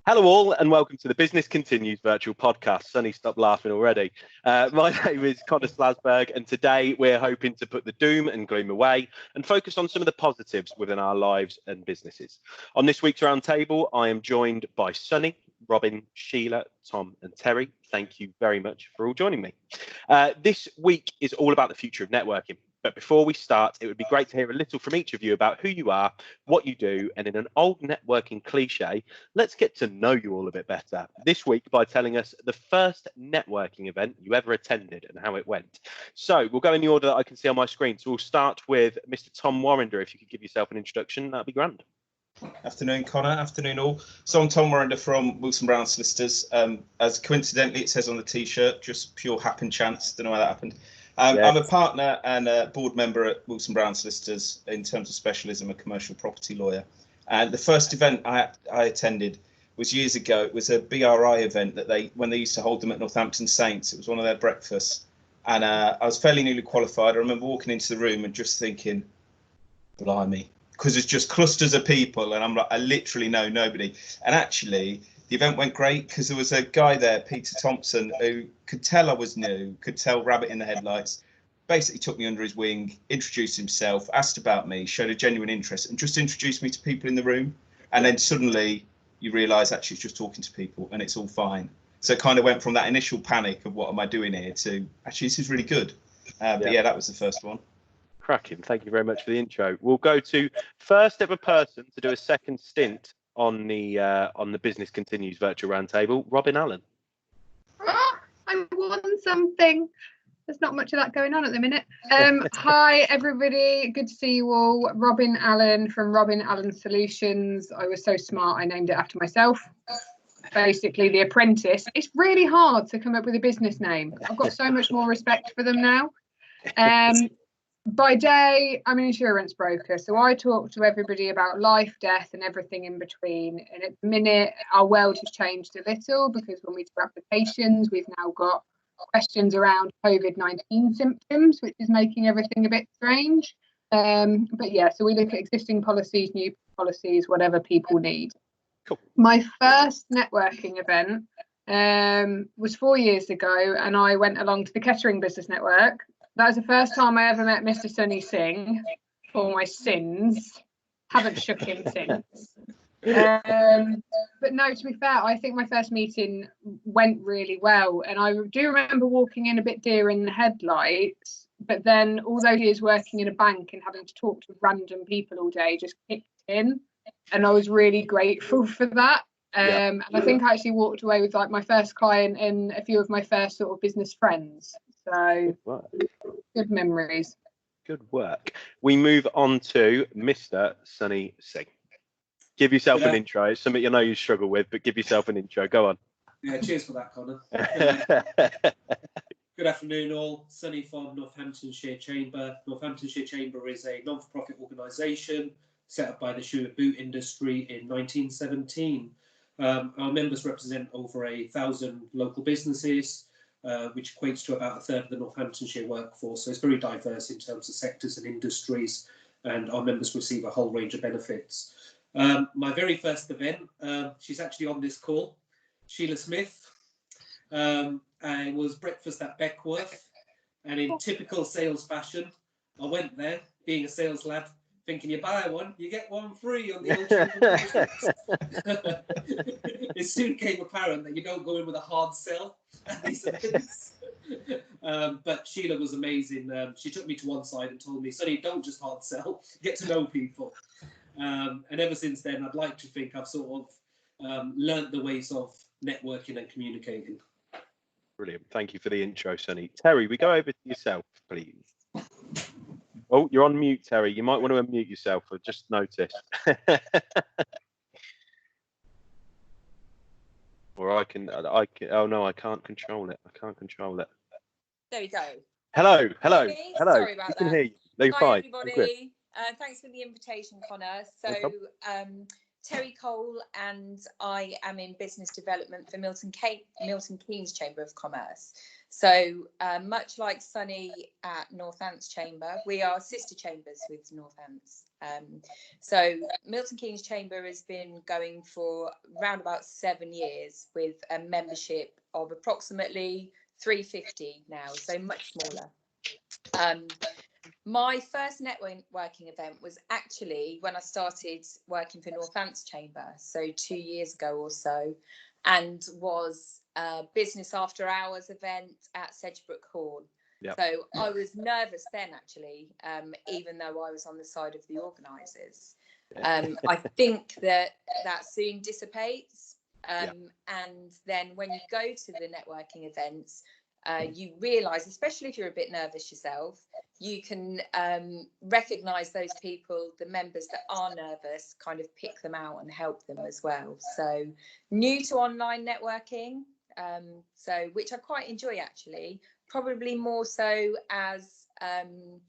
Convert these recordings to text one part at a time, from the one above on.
Hello all and welcome to the Business Continues virtual podcast. Sonny, stop laughing already. My name is Connor Slasberg and today we're hoping to put the doom and gloom away and focus on some of the positives within our lives and businesses. On this week's roundtable, I am joined by Sonny, Robyn, Sheila, Tom and Terri. Thank you very much for all joining me. This week is all about the future of networking. But before we start, it would be great to hear a little from each of you about who you are, what you do, and in an old networking cliche, let's get to know you all a bit better. This week by telling us the first networking event you ever attended and how it went. So we'll go in the order that I can see on my screen. So we'll start with Mr. Tom Warrender. If you could give yourself an introduction, that'd be grand. Afternoon, Connor. Afternoon, all. So I'm Tom Warrender from Wilson Brown Solicitors. As coincidentally, it says on the T-shirt, just pure happen chance. Don't know how that happened. Yes. I'm a partner and a board member at Wilson Brown Solicitors in terms of specialism, a commercial property lawyer. And the first event I attended was years ago. It was a BRI event that when they used to hold them at Northampton Saints. It was one of their breakfasts. And I was fairly newly qualified. I remember walking into the room and just thinking, blimey, because it's just clusters of people. And I'm like, I literally know nobody. And actually, the event went great because there was a guy there, Peter Thompson, who could tell I was new, could tell rabbit in the headlights, basically took me under his wing, introduced himself, asked about me, showed a genuine interest and just introduced me to people in the room. And then suddenly you realise actually it's just talking to people and it's all fine. So it kind of went from that initial panic of what am I doing here to actually this is really good. But yeah, that was the first one. Cracking. Thank you very much for the intro. We'll go to first ever person to do a second stint on the Business Continues virtual roundtable, Robyn Allen. I won something. There's not much of that going on at the minute. Hi everybody, good to see you all. Robyn Allen from Robyn Allen Solutions. I was so smart I named it after myself. Basically The Apprentice. It's really hard to come up with a business name. I've got so much more respect for them now. By day, I'm an insurance broker, so I talk to everybody about life, death, and everything in between. And at the minute, our world has changed a little because when we do applications, we've now got questions around COVID-19 symptoms, which is making everything a bit strange. But yeah, so we look at existing policies, new policies, whatever people need. Cool. My first networking event was 4 years ago, and I went along to the Kettering Business Network. That was the first time I ever met Mr. Singh for my sins. Haven't shook him since. But no, to be fair, I think my first meeting went really well. And I do remember walking in a bit deer in the headlights, but then all those years working in a bank and having to talk to random people all day just kicked in. And I was really grateful for that. And I think I actually walked away with like my first client and a few of my first sort of business friends. So good memories. Good work. We move on to Mr. Singh. Give yourself an intro. It's something you know you struggle with, but give yourself an intro. Go on. Yeah, cheers for that, Connor. Good afternoon, all. Sonny from Northamptonshire Chamber. Northamptonshire Chamber is a non-for-profit organisation set up by the shoe boot industry in 1917. Our members represent over 1,000 local businesses, which equates to about a third of the Northamptonshire workforce. So it's very diverse in terms of sectors and industries, and our members receive a whole range of benefits. My very first event, she's actually on this call, Sheila Smith. I was breakfast at Beckworth, and in typical sales fashion, I went there, being a sales lad, thinking you buy one, you get one free on the old It soon became apparent that you don't go in with a hard sell at these events. But Sheila was amazing. She took me to one side and told me, Sonny, don't just hard sell, get to know people. And ever since then, I'd like to think I've sort of learnt the ways of networking and communicating. Brilliant. Thank you for the intro, Sonny. Terri, we go over to yourself, please. Oh, you're on mute, Terri. You might want to unmute yourself. I've just noticed. Or I can. Oh no, I can't control it. I can't control it. There we go. Hello. Okay, Hello. sorry about you can that. hear you. No, Hi fine. everybody. Thanks for the invitation, Connor. So Terri Cole, and I am in business development for Milton Keynes Chamber of Commerce. So much like Sunny at Northants Chamber, we are sister chambers with Northants. So Milton Keynes Chamber has been going for around about 7 years with a membership of approximately 350 now, so much smaller. My first networking event was actually when I started working for Northants Chamber, so 2 years ago or so, and was a business after hours event at Sedgebrook Hall. Yep. So I was nervous then, actually, even though I was on the side of the organisers. I think that soon dissipates. And then when you go to the networking events, you realise, especially if you're a bit nervous yourself, you can recognise those people, the members that are nervous, kind of pick them out and help them as well. So new to online networking, which I quite enjoy, actually, probably more so as an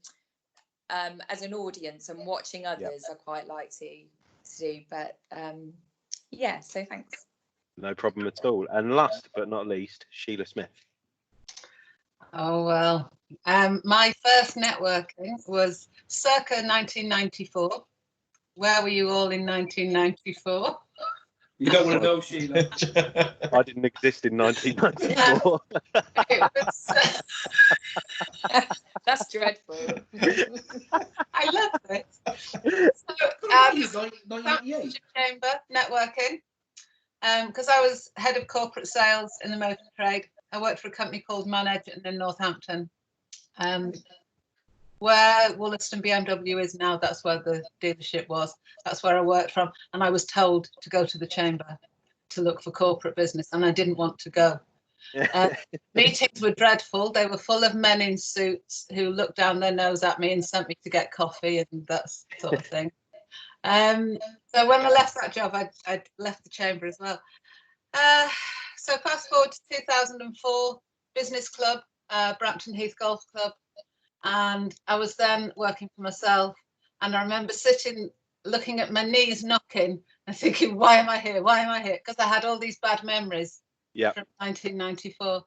audience and watching others. I quite like to do, but yeah, so thanks. No problem at all. And last but not least, Sheila Smith. Oh, well, my first networking was circa 1994. Where were you all in 1994? You don't want to know, Sheila. I didn't exist in 1994. That's dreadful. I love it. So, 1998. Chamber networking. Because I was head of corporate sales in the motor trade. I worked for a company called Management in Northampton, where Wollaston BMW is now. That's where the dealership was. That's where I worked from. And I was told to go to the chamber to look for corporate business, and I didn't want to go. Meetings were dreadful. They were full of men in suits who looked down their nose at me and sent me to get coffee and that sort of thing. So when I left that job, I'd left the chamber as well. So fast forward to 2004, business club, Brampton Heath Golf Club, and I was then working for myself. And I remember sitting, looking at my knees knocking and thinking, why am I here? Why am I here? Because I had all these bad memories from 1994.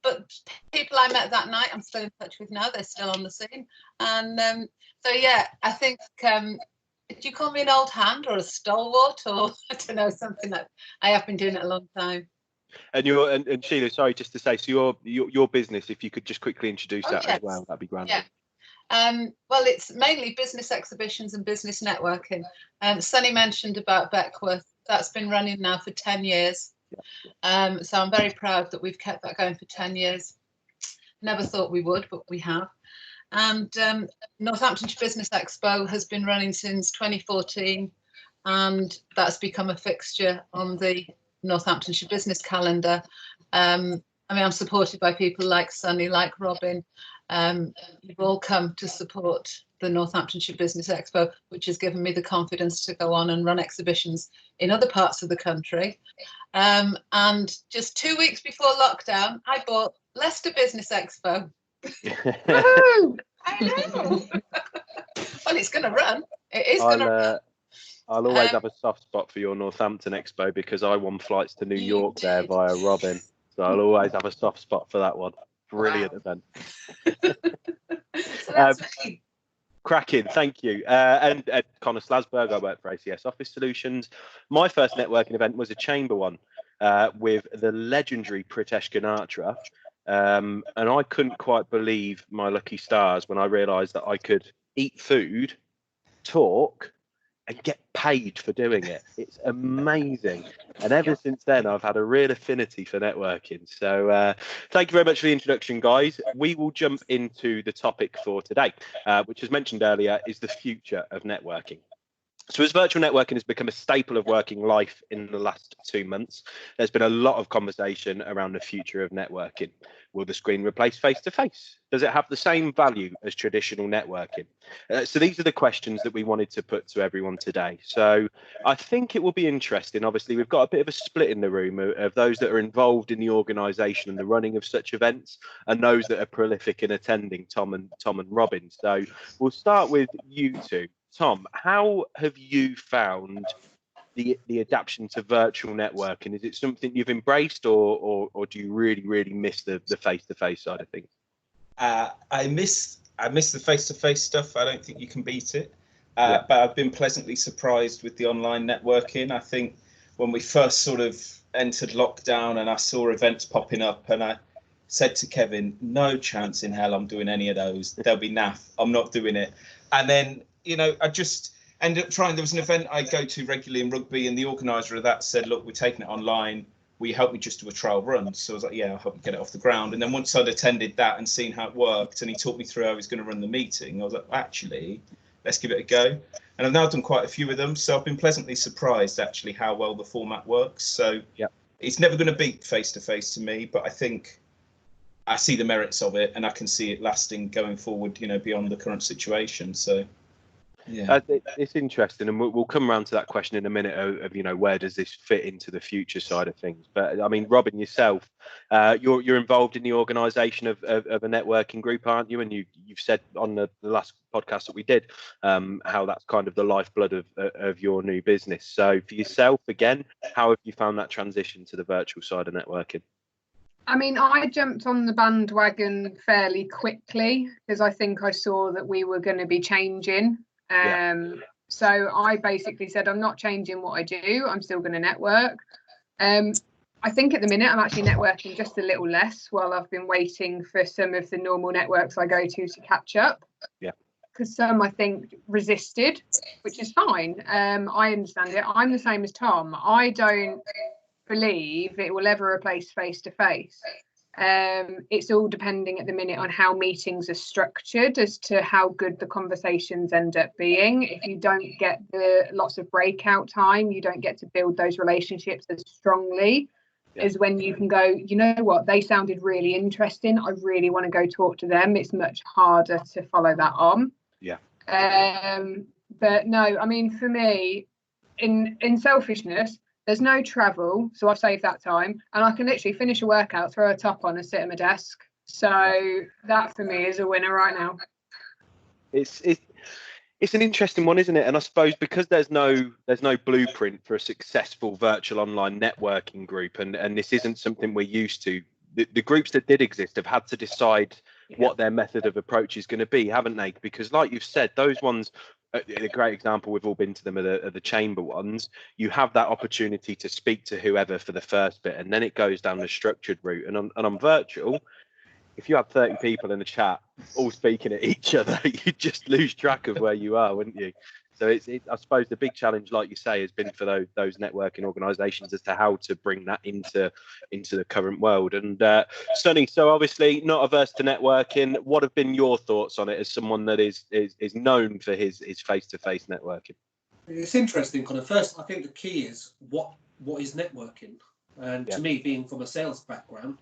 But people I met that night, I'm still in touch with now. They're still on the scene. And so, yeah, I think, do you call me an old hand or a stalwart, or I don't know, something that I have been doing it a long time. And and Sheila, sorry, just to say, so your business, if you could just quickly introduce that as well, that'd be grand. Yeah. Well, it's mainly business exhibitions and business networking. Sunny mentioned about Beckworth. That's been running now for 10 years. Yeah. So I'm very proud that we've kept that going for 10 years. Never thought we would, but we have. And Northamptonshire Business Expo has been running since 2014, and that's become a fixture on the Northamptonshire business calendar. I mean, I'm supported by people like Sunny, like Robyn. You've all come to support the Northamptonshire Business Expo, which has given me the confidence to go on and run exhibitions in other parts of the country. And just 2 weeks before lockdown, I bought Leicester Business Expo. I know. Well, it's going to run. It is going to run. I'll always have a soft spot for your Northampton Expo because I won flights to New York there via Robyn. So I'll always have a soft spot for that one. Brilliant event. So that's me. Cracking, thank you. And Connor Slasberg, I work for ACS Office Solutions. My first networking event was a chamber one with the legendary Pritesh Ganatra. And I couldn't quite believe my lucky stars when I realised that I could eat food, talk, and get paid for doing it. It's amazing. And ever since then, I've had a real affinity for networking. So thank you very much for the introduction, guys. We will jump into the topic for today, which, as mentioned earlier, is the future of networking. So as virtual networking has become a staple of working life in the last 2 months, there's been a lot of conversation around the future of networking. Will the screen replace face-to-face? Does it have the same value as traditional networking? So these are the questions that we wanted to put to everyone today. So I think it will be interesting. Obviously, we've got a bit of a split in the room of those that are involved in the organisation and the running of such events and those that are prolific in attending, Tom and Robyn. So we'll start with you two. Tom, how have you found the adaptation to virtual networking? Is it something you've embraced, or do you really miss the face-to-face side of things? I miss the face-to-face stuff. I don't think you can beat it. But I've been pleasantly surprised with the online networking. I think when we first sort of entered lockdown and I saw events popping up, and I said to Kevin, no chance in hell I'm doing any of those. They'll be naff. I'm not doing it. And then, I just ended up trying. There was an event I go to regularly in rugby, and the organizer of that said, look, we're taking it online. Will you help me just do a trial run? So I was like, yeah, I'll help you get it off the ground. And then once I'd attended that and seen how it worked, and he talked me through how he was going to run the meeting, I was like, actually, let's give it a go. And I've now done quite a few of them. So I've been pleasantly surprised, actually, how well the format works. So it's never going to beat face-to-face to me, but I think I see the merits of it, and I can see it lasting going forward, beyond the current situation. So, yeah. It's interesting, and we'll come around to that question in a minute of where does this fit into the future side of things. But I mean, Robyn, yourself, you're involved in the organisation of a networking group, aren't you? And you've said on the last podcast that we did how that's kind of the lifeblood of your new business. So for yourself, again, how have you found that transition to the virtual side of networking? I mean, I jumped on the bandwagon fairly quickly because I think I saw that we were going to be changing. So I basically said, I'm not changing what I do. I'm still going to network. I think at the minute I'm actually networking just a little less while I've been waiting for some of the normal networks I go to catch up. Yeah. Because some I think resisted, which is fine. I understand it. I'm the same as Tom. I don't believe it will ever replace face-to-face. It's all depending at the minute on how meetings are structured as to how good the conversations end up being. If you don't get the lots of breakout time, you don't get to build those relationships as strongly as when you can go, you know what, they sounded really interesting, I really want to go talk to them. It's much harder to follow that on. But no, I mean, for me, in selfishness, there's no travel, so I've saved that time, and I can literally finish a workout, throw a top on, and sit at my desk. So that for me is a winner right now. It's an interesting one, isn't it? And I suppose because there's no blueprint for a successful virtual online networking group, and this isn't something we're used to. The groups that did exist have had to decide what their method of approach is going to be, haven't they? Because like you've said, those ones, a great example, we've all been to them, are the chamber ones. You have that opportunity to speak to whoever for the first bit, and then it goes down the structured route. And on virtual, if you have 30 people in the chat all speaking at each other, you just lose track of where you are, wouldn't you? So I suppose the big challenge, like you say, has been for those networking organisations as to how to bring that into the current world. And Sonny, so obviously not averse to networking. What have been your thoughts on it as someone that is known for his face-to-face networking? It's interesting. Kind of first, I think the key is what is networking. And to me, being from a sales background,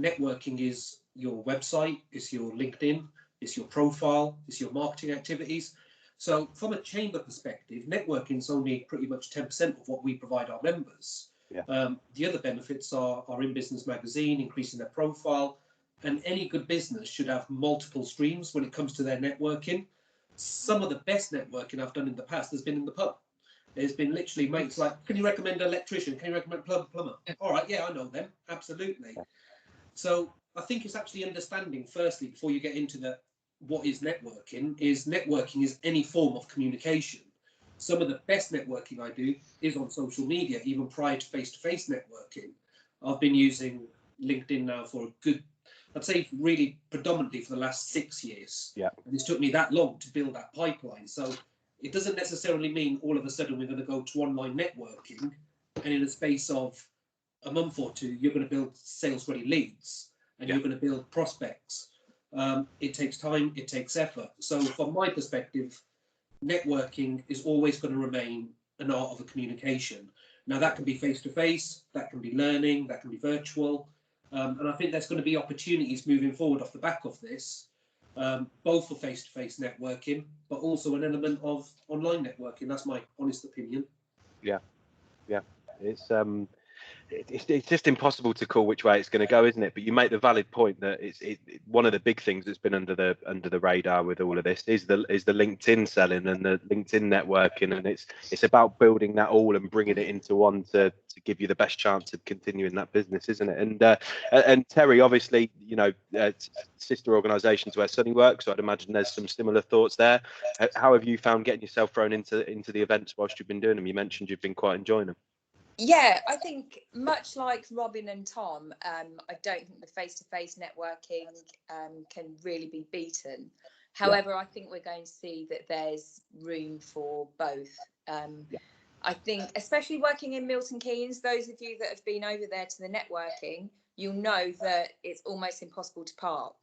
networking is your website, it's your LinkedIn, it's your profile, it's your marketing activities. So from a chamber perspective, networking is only pretty much 10% of what we provide our members. The other benefits are in Business Magazine, increasing their profile, and any good business should have multiple streams when it comes to their networking. Some of the best networking I've done in the past has been in the pub. There's been literally mates like, can you recommend an electrician? Can you recommend a plumber? All right, yeah, I know them, absolutely. So I think it's actually understanding, firstly, before you get into what is networking is any form of communication. Some of the best networking I do is on social media, even prior to face-to-face networking. I've been using LinkedIn now for a good, I'd say really predominantly for the last 6 years. And it's took me that long to build that pipeline. So it doesn't necessarily mean all of a sudden we're going to go to online networking and in a space of a month or two, you're going to build sales-ready leads and you're going to build prospects. It takes time, it takes effort. So from my perspective, networking is always going to remain an art of a communication. Now that can be face-to-face, that can be learning, that can be virtual. And I think there's going to be opportunities moving forward off the back of this, both for face-to-face networking, but also an element of online networking. That's my honest opinion. it's just impossible to call which way it's going to go, isn't it? But you make the valid point that one of the big things that's been under the radar with all of this is the LinkedIn selling and the LinkedIn networking, and it's about building that all and bringing it into one to give you the best chance of continuing that business, isn't it? And Terri, obviously, you know, sister organisations where Sunny works, so I'd imagine there's some similar thoughts there. How have you found getting yourself thrown into the events whilst you've been doing them? You mentioned you've been quite enjoying them. Yeah, I think much like Robyn and Tom, I don't think the face-to-face networking can really be beaten. However, I think we're going to see that there's room for both. I think, especially working in Milton Keynes, those of you that have been over there to the networking, you'll know that it's almost impossible to park.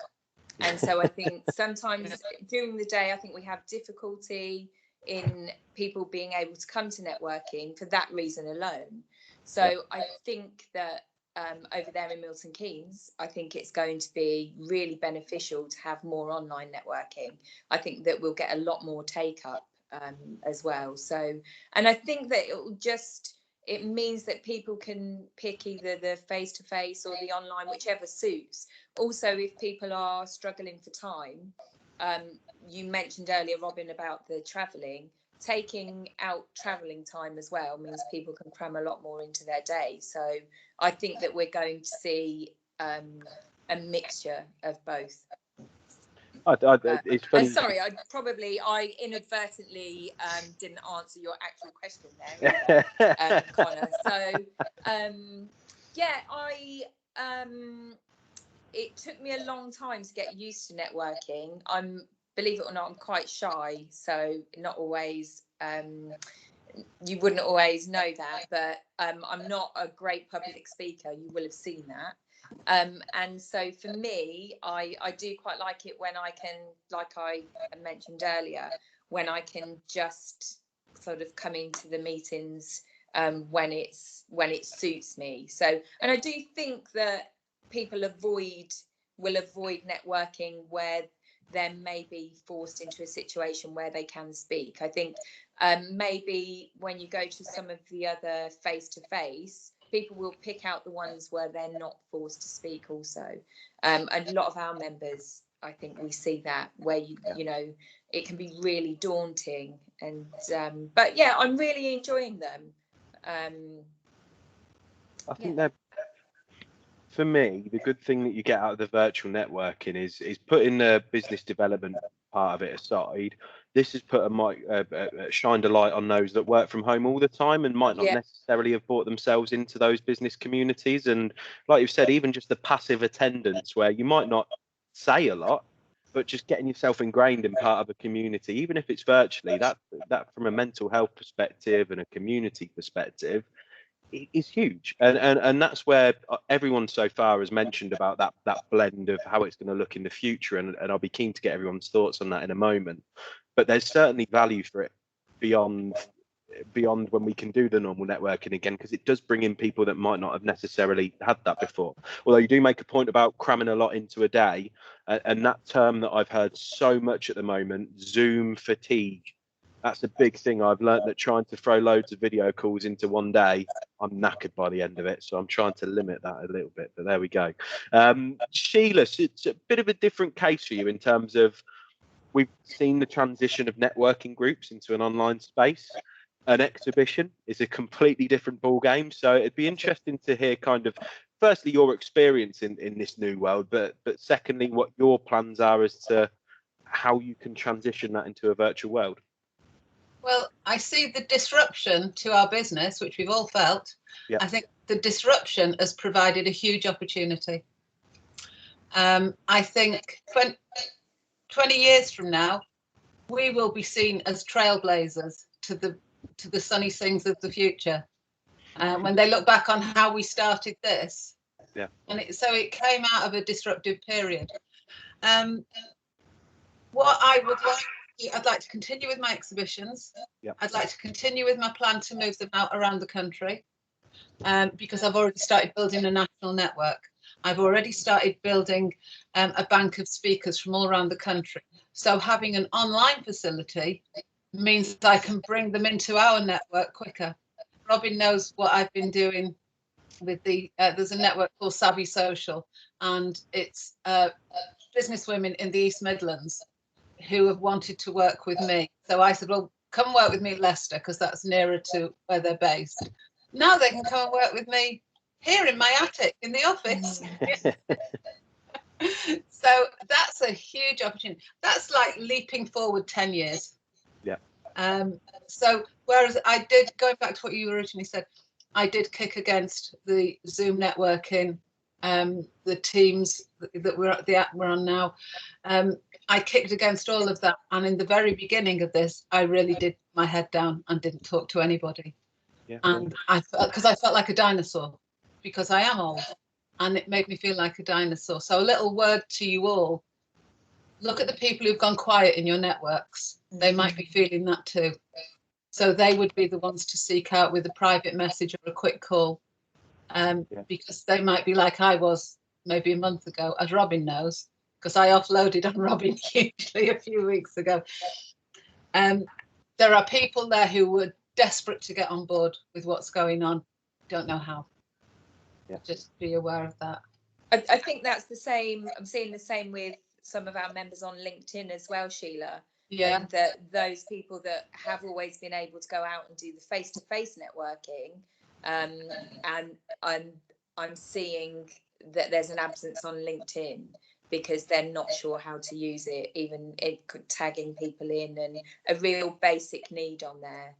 And so I think sometimes during the day, I think we have difficulty in people being able to come to networking for that reason alone. So I think that over there in Milton Keynes, I think it's going to be really beneficial to have more online networking. I think that we'll get a lot more take up as well. So, and I think that it means that people can pick either the face-to-face or the online, whichever suits. Also, if people are struggling for time, you mentioned earlier, Robyn, about the travelling. Taking out travelling time as well means people can cram a lot more into their day. So I think that we're going to see a mixture of both. It's funny. Sorry, I inadvertently didn't answer your actual question there, Connor. So it took me a long time to get used to networking. Believe it or not, I'm quite shy, so not always. You wouldn't always know that, but I'm not a great public speaker. You will have seen that. And so for me, I do quite like it when I can, like I mentioned earlier, when I can just sort of come into the meetings when it suits me. So, and I do think that people will avoid networking where they're maybe forced into a situation where they can speak. I think maybe when you go to some of the other face-to-face, people will pick out the ones where they're not forced to speak also. And a lot of our members, I think we see that, where you know, it can be really daunting. And but yeah, I'm really enjoying them. I think that, for me, the good thing that you get out of the virtual networking is putting the business development part of it aside. This has put shined a light on those that work from home all the time and might not necessarily have brought themselves into those business communities. And like you've said, even just the passive attendance where you might not say a lot, but just getting yourself ingrained in part of a community, even if it's virtually, that from a mental health perspective and a community perspective, is huge. And that's where everyone so far has mentioned about that blend of how it's going to look in the future, and I'll be keen to get everyone's thoughts on that in a moment. But there's certainly value for it beyond when we can do the normal networking again, because it does bring in people that might not have necessarily had that before. Although you do make a point about cramming a lot into a day, and that term that I've heard so much at the moment, Zoom fatigue. That's a big thing. I've learned that trying to throw loads of video calls into one day, I'm knackered by the end of it. So I'm trying to limit that a little bit, but there we go. Sheila, it's a bit of a different case for you in terms of, we've seen the transition of networking groups into an online space. An exhibition is a completely different ball game. So it'd be interesting to hear kind of, firstly, your experience in this new world, but secondly, what your plans are as to how you can transition that into a virtual world. Well, I see the disruption to our business, which we've all felt. Yeah. I think the disruption has provided a huge opportunity. I think 20 years from now, we will be seen as trailblazers to the Sunny Singhs of the future. When they look back on how we started this. Yeah. And so it came out of a disruptive period. What I would like, I'd like to continue with my exhibitions. Yep. I'd like to continue with my plan to move them out around the country, because I've already started building a national network. I've already started building a bank of speakers from all around the country. So having an online facility means I can bring them into our network quicker. Robyn knows what I've been doing with the there's a network called Savvy Social, and it's business women in the East Midlands who have wanted to work with me. So I said, well, come work with me at Leicester, because that's nearer to where they're based. Now they can come and work with me here in my attic in the office. So that's a huge opportunity. That's like leaping forward 10 years. Yeah. So whereas I did, going back to what you originally said, I did kick against the Zoom networking, the Teams that we're on now. I kicked against all of that, and in the very beginning of this, I really did put my head down and didn't talk to anybody. Yeah. And I felt like a dinosaur, because I am old, and it made me feel like a dinosaur. So a little word to you all: look at the people who've gone quiet in your networks. They might be feeling that too. So they would be the ones to seek out with a private message or a quick call, because they might be like I was maybe a month ago, as Robyn knows, because I offloaded on Robyn hugely a few weeks ago. There are people there who were desperate to get on board with what's going on. Don't know how. Yeah. Just be aware of that. I think that's the same. I'm seeing the same with some of our members on LinkedIn as well, Sheila. Yeah. And that those people that have always been able to go out and do the face-to-face networking, and I'm seeing that there's an absence on LinkedIn because they're not sure how to use it, even tagging people in, and a real basic need on there.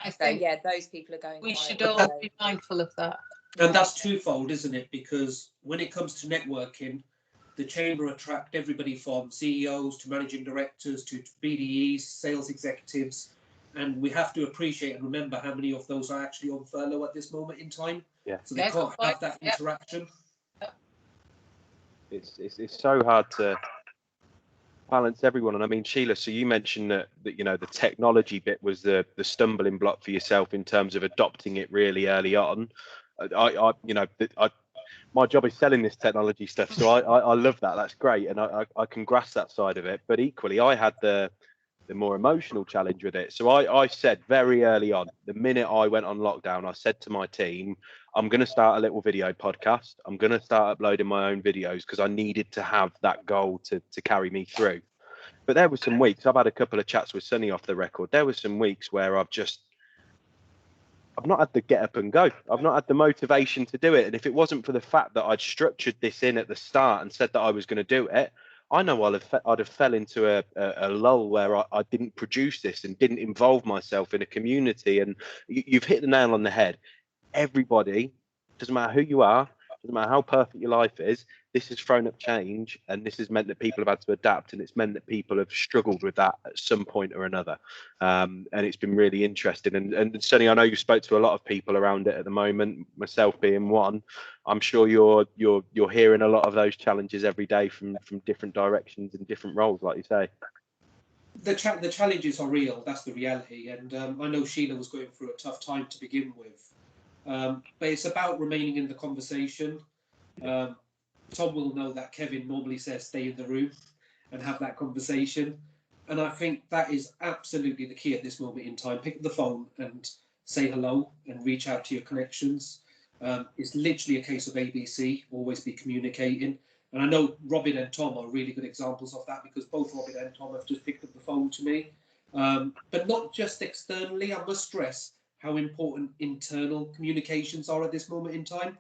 I think those people are going. We should all be mindful of that. And that's twofold, isn't it? Because when it comes to networking, the Chamber attract everybody from CEOs to managing directors to BDEs, sales executives, and we have to appreciate and remember how many of those are actually on furlough at this moment in time. Yeah. So they can't have that interaction. It's so hard to balance everyone. And I mean, Sheila, so you mentioned that you know the technology bit was the stumbling block for yourself in terms of adopting it really early on. My job is selling this technology stuff, so I love that. That's great, and I can grasp that side of it. But equally, I had the more emotional challenge with it. So I said very early on, the minute I went on lockdown, I said to my team, I'm going to start a little video podcast. I'm going to start uploading my own videos because I needed to have that goal to carry me through. But there were some weeks, I've had a couple of chats with Sunny off the record. There were some weeks where I've not had the get up and go. I've not had the motivation to do it. And if it wasn't for the fact that I'd structured this in at the start and said that I was going to do it, I know I'd have fell into a lull where I didn't produce this and didn't involve myself in a community. And you've hit the nail on the head. Everybody, doesn't matter who you are, doesn't matter how perfect your life is, this has thrown up change, and this has meant that people have had to adapt, and it's meant that people have struggled with that at some point or another. And it's been really interesting. And Sunny, I know you spoke to a lot of people around it at the moment, myself being one. I'm sure you're hearing a lot of those challenges every day from different directions and different roles, like you say. The challenges are real. That's the reality. And I know Sheila was going through a tough time to begin with. But it's about remaining in the conversation. Tom will know that Kevin normally says stay in the room and have that conversation. And I think that is absolutely the key at this moment in time. Pick up the phone and say hello and reach out to your connections. It's literally a case of ABC, always be communicating. And I know Robyn and Tom are really good examples of that, because both Robyn and Tom have just picked up the phone to me. But not just externally. I must stress how important internal communications are at this moment in time.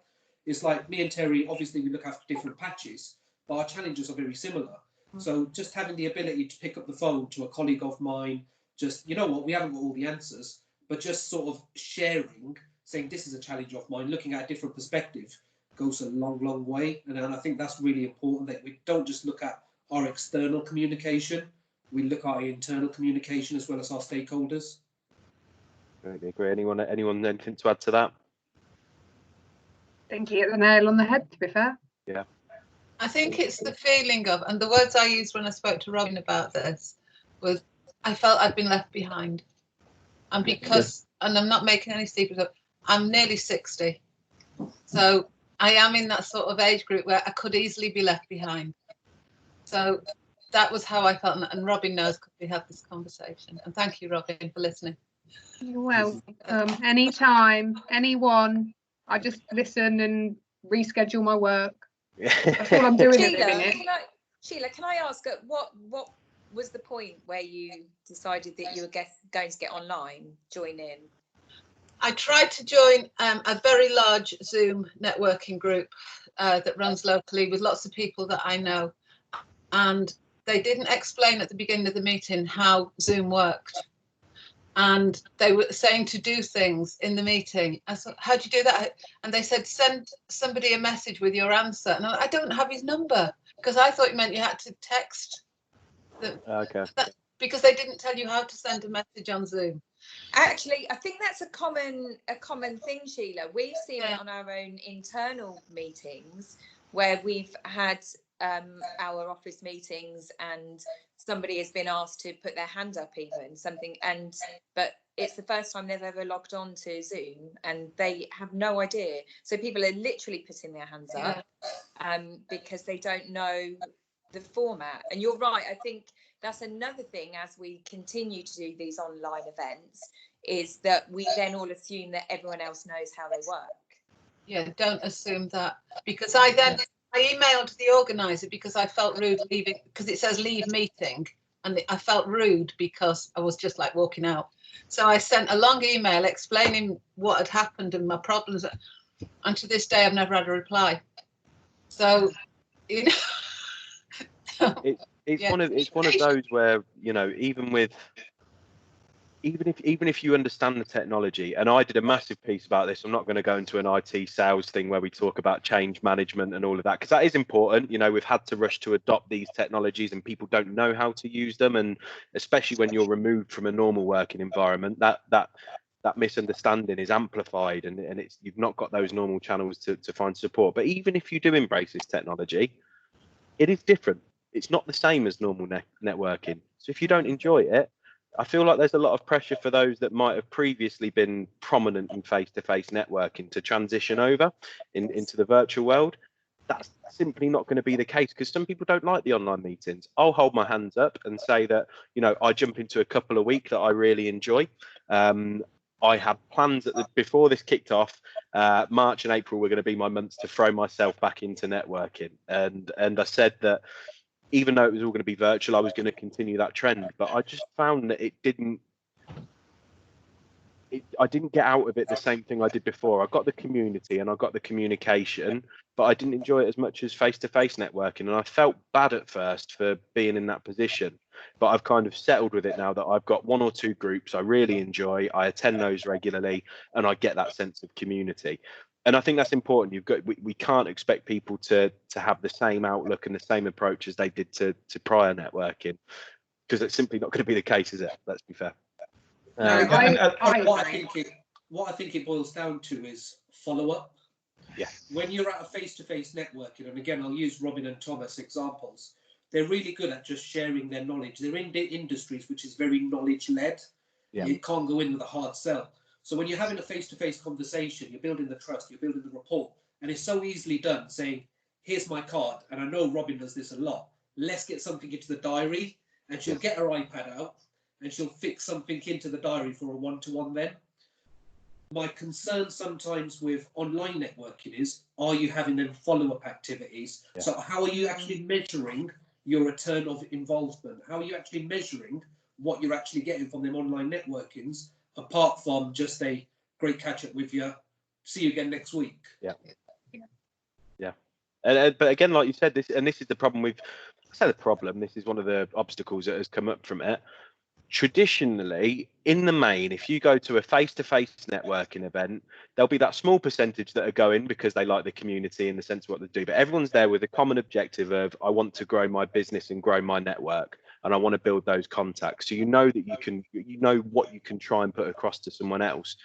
It's like me and Terri, obviously we look after different patches, but our challenges are very similar. So just having the ability to pick up the phone to a colleague of mine, just, you know what, we haven't got all the answers, but just sort of sharing, saying this is a challenge of mine, looking at a different perspective goes a long, long way. And I think that's really important, that we don't just look at our external communication, we look at our internal communication as well as our stakeholders. I agree. Anyone anything to add to that? I think you hit the nail on the head, to be fair. Yeah. I think it's the feeling of, and the words I used when I spoke to Robyn about this was, I felt I'd been left behind. And because, and I'm not making any secrets of, I'm nearly 60. So I am in that sort of age group where I could easily be left behind. So that was how I felt. And Robyn knows, because we had this conversation. And thank you, Robyn, for listening. You're welcome. Anytime, anyone, I just listen and reschedule my work. That's all I'm doing at the minute. Sheila, can I ask, what was the point where you decided that you were going to get online, join in? I tried to join a very large Zoom networking group that runs locally with lots of people that I know, and they didn't explain at the beginning of the meeting how Zoom worked, and they were saying to do things in the meeting. I said, how do you do that? And they said, send somebody a message with your answer, and I don't have his number, because I thought it meant you had to text them. Okay. Because they didn't tell you how to send a message on Zoom. Actually, I think that's a common thing, Sheila. We've seen it on our own internal meetings where we've had our office meetings and somebody has been asked to put their hand up even something, but it's the first time they've ever logged on to Zoom and they have no idea. So people are literally putting their hands up because they don't know the format. And you're right, I think that's another thing as we continue to do these online events, is that we then all assume that everyone else knows how they work. Yeah, don't assume that, because I emailed the organizer because I felt rude leaving, because it says leave meeting, and I felt rude because I was just like walking out. So I sent a long email explaining what had happened and my problems, and to this day I've never had a reply. So, you know, it's one of those where, you know, even if you understand the technology, and I did a massive piece about this. I'm not going to go into an IT sales thing where we talk about change management and all of that, because that is important. You know, we've had to rush to adopt these technologies and people don't know how to use them, and especially when you're removed from a normal working environment, that misunderstanding is amplified, and it's, you've not got those normal channels to find support. But even if you do embrace this technology, it is different. It's not the same as normal networking. So if you don't enjoy it, I feel like there's a lot of pressure for those that might have previously been prominent in face-to-face networking to transition over into the virtual world. That's simply not going to be the case, because some people don't like the online meetings. I'll hold my hands up and say that, you know, I jump into a couple a week that I really enjoy. I had plans before this kicked off. March and April were going to be my months to throw myself back into networking, and I said that even though it was all going to be virtual, I was going to continue that trend. But I just found that I didn't get out of it the same thing I did before. I got the community and I got the communication, but I didn't enjoy it as much as face-to-face networking. And I felt bad at first for being in that position, but I've kind of settled with it now that I've got one or two groups I really enjoy. I attend those regularly and I get that sense of community. And I think that's important. We can't expect people to have the same outlook and the same approach as they did to prior networking, because it's simply not going to be the case, is it? Let's be fair. What I think it boils down to is follow up. Yeah. When you're at a face-to-face networking, and again, I'll use Robyn and Thomas examples, they're really good at just sharing their knowledge. They're in industries which is very knowledge-led. Yeah. You can't go in with a hard sell. So when you're having a face-to-face conversation, you're building the trust, you're building the rapport, and it's so easily done saying, here's my card, and I know Robyn does this a lot. Let's get something into the diary, and she'll get her iPad out, and she'll fix something into the diary for a one-to-one then. My concern sometimes with online networking is, are you having them follow-up activities? Yeah. So how are you actually measuring your return of involvement? How are you actually measuring what you're actually getting from them online networkings, apart from just a great catch-up with you, see you again next week? Yeah. But again, like you said, this is the problem with, I say the problem, this is one of the obstacles that has come up from it. Traditionally, in the main, if you go to a face-to-face networking event, there'll be that small percentage that are going because they like the community in the sense of what they do, but everyone's there with a common objective of, I want to grow my business and grow my network, and I want to build those contacts. So you know that you know what you can try and put across to someone else.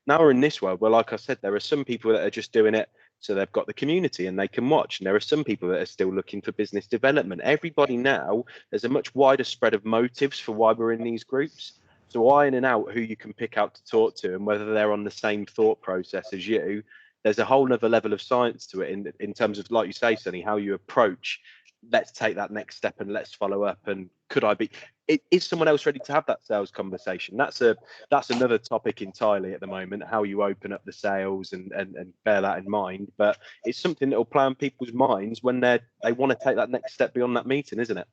Now we're in this world where, like I said, there are some people that are just doing it so they've got the community and they can watch. And there are some people that are still looking for business development. Everybody now, there's a much wider spread of motives for why we're in these groups. So ironing out who you can pick out to talk to and whether they're on the same thought process as you, there's a whole other level of science to it in terms of, like you say, Sunny, how you approach let's take that next step and let's follow up. And could I be? Is someone else ready to have that sales conversation? That's another topic entirely at the moment. How you open up the sales and bear that in mind. But it's something that will play on people's minds when they want to take that next step beyond that meeting, isn't it?